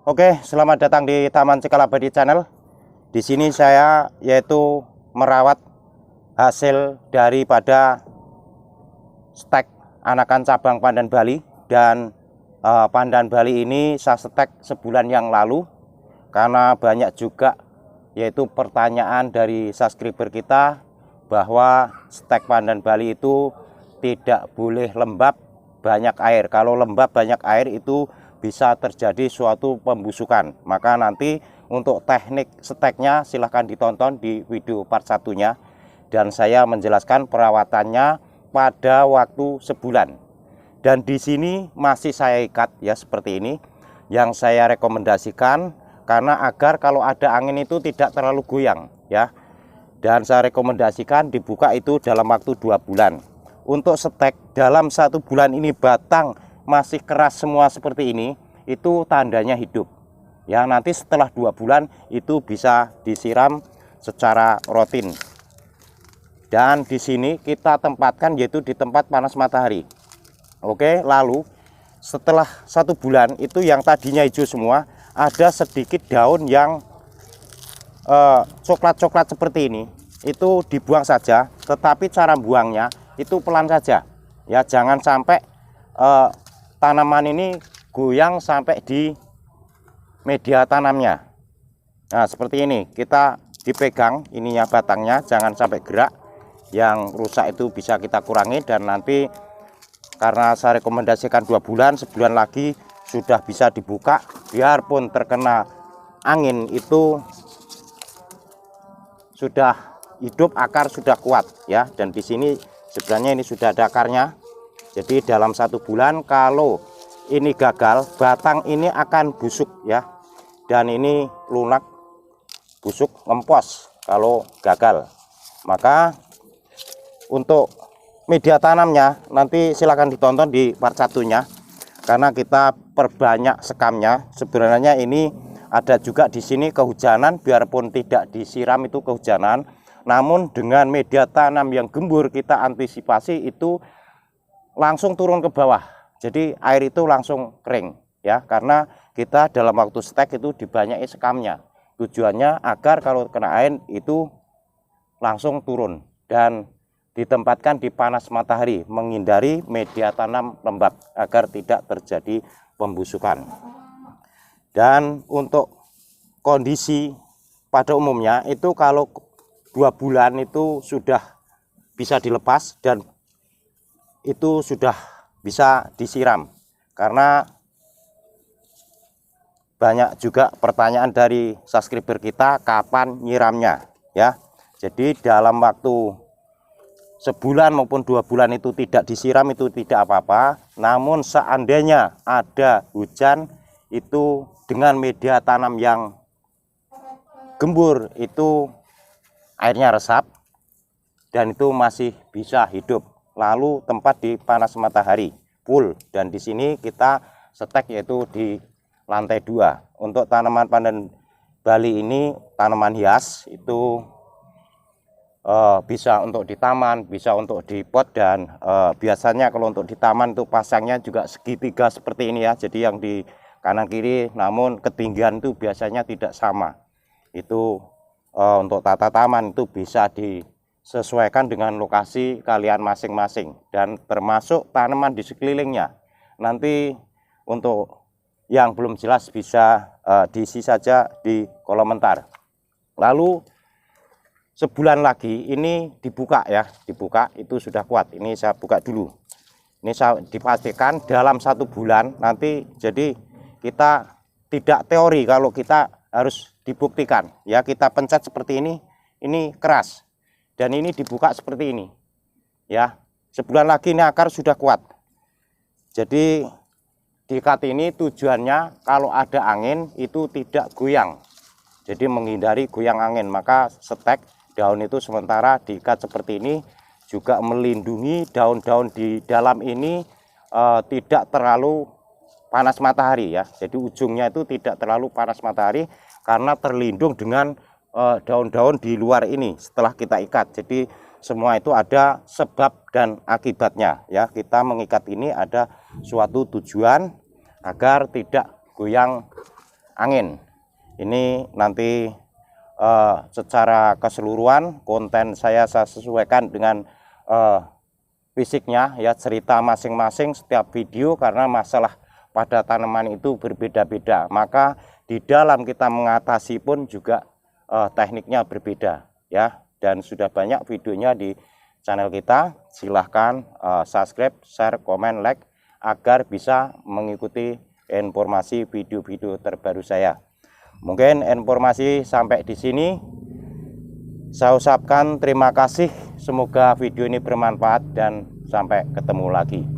Oke, selamat datang di Taman Cikal Abadi Channel. Di sini saya yaitu merawat hasil daripada stek anakan cabang pandan Bali, dan pandan Bali ini saya stek sebulan yang lalu karena banyak juga yaitu pertanyaan dari subscriber kita bahwa stek pandan Bali itu tidak boleh lembab banyak air. Kalau lembab banyak air itu bisa terjadi suatu pembusukan. Maka nanti untuk teknik steknya silahkan ditonton di video part satunya, dan saya menjelaskan perawatannya pada waktu sebulan. Dan di sini masih saya ikat ya seperti ini, yang saya rekomendasikan karena agar kalau ada angin itu tidak terlalu goyang ya. Dan saya rekomendasikan dibuka itu dalam waktu 2 bulan. Untuk stek dalam 1 bulan ini batang masih keras semua seperti ini, itu tandanya hidup ya. Nanti setelah 2 bulan itu bisa disiram secara rutin. Dan di sini kita tempatkan yaitu di tempat panas matahari. Oke, lalu setelah 1 bulan itu yang tadinya hijau semua, ada sedikit daun yang coklat-coklat seperti ini, itu dibuang saja. Tetapi cara buangnya itu pelan saja ya, jangan sampai tanaman ini goyang sampai di media tanamnya. Nah seperti ini, kita dipegang ininya batangnya, jangan sampai gerak. Yang rusak itu bisa kita kurangi, dan nanti karena saya rekomendasikan 2 bulan, sebulan lagi sudah bisa dibuka. Biarpun terkena angin itu sudah hidup, akar sudah kuat ya. Dan di sini sebenarnya ini sudah ada akarnya. Jadi dalam 1 bulan kalau ini gagal, batang ini akan busuk ya. Dan ini lunak, busuk, ngempos kalau gagal. Maka untuk media tanamnya nanti silahkan ditonton di part satunya, karena kita perbanyak sekamnya. Sebenarnya ini ada juga di sini kehujanan, biarpun tidak disiram itu kehujanan, namun dengan media tanam yang gembur kita antisipasi itu langsung turun ke bawah. Jadi air itu langsung kering ya, karena kita dalam waktu stek itu dibanyaki sekamnya. Tujuannya agar kalau kena air itu langsung turun dan ditempatkan di panas matahari, menghindari media tanam lembab agar tidak terjadi pembusukan. Dan untuk kondisi pada umumnya itu kalau 2 bulan itu sudah bisa dilepas dan itu sudah bisa disiram. Karena banyak juga pertanyaan dari subscriber kita kapan nyiramnya ya. Jadi dalam waktu sebulan maupun 2 bulan itu tidak disiram itu tidak apa-apa. Namun seandainya ada hujan itu dengan media tanam yang gembur itu airnya resap dan itu masih bisa hidup. Lalu tempat di panas matahari full, dan di sini kita stek yaitu di lantai 2. Untuk tanaman pandan Bali ini tanaman hias, itu bisa untuk di taman, bisa untuk di pot, dan biasanya kalau untuk di taman itu pasangnya juga segitiga seperti ini ya. Jadi yang di kanan kiri, namun ketinggian itu biasanya tidak sama. Itu untuk tata taman itu bisa disesuaikan dengan lokasi kalian masing-masing dan termasuk tanaman di sekelilingnya. Nanti untuk yang belum jelas bisa diisi saja di kolom komentar. Lalu sebulan lagi ini dibuka ya, dibuka itu sudah kuat. Ini saya buka dulu. Ini saya dipastikan dalam 1 bulan nanti. Jadi kita tidak teori, kalau kita harus dibuktikan ya. Kita pencet seperti ini keras, dan ini dibuka seperti ini ya. Sebulan lagi ini akar sudah kuat. Jadi diikat ini tujuannya kalau ada angin itu tidak goyang, jadi menghindari goyang angin. Maka stek daun itu sementara diikat seperti ini, juga melindungi daun-daun di dalam ini tidak terlalu panas matahari ya. Jadi ujungnya itu tidak terlalu panas matahari karena terlindung dengan daun-daun di luar ini setelah kita ikat. Jadi semua itu ada sebab dan akibatnya ya. Kita mengikat ini ada suatu tujuan agar tidak goyang angin. Ini nanti secara keseluruhan konten saya sesuaikan dengan fisiknya ya, cerita masing-masing setiap video, karena masalah pada tanaman itu berbeda-beda. Maka di dalam kita mengatasi pun juga tekniknya berbeda ya. Dan sudah banyak videonya di channel kita. Silahkan subscribe, share, komen, like agar bisa mengikuti informasi video-video terbaru saya. Mungkin informasi sampai di sini. Saya ucapkan terima kasih. Semoga video ini bermanfaat dan sampai ketemu lagi.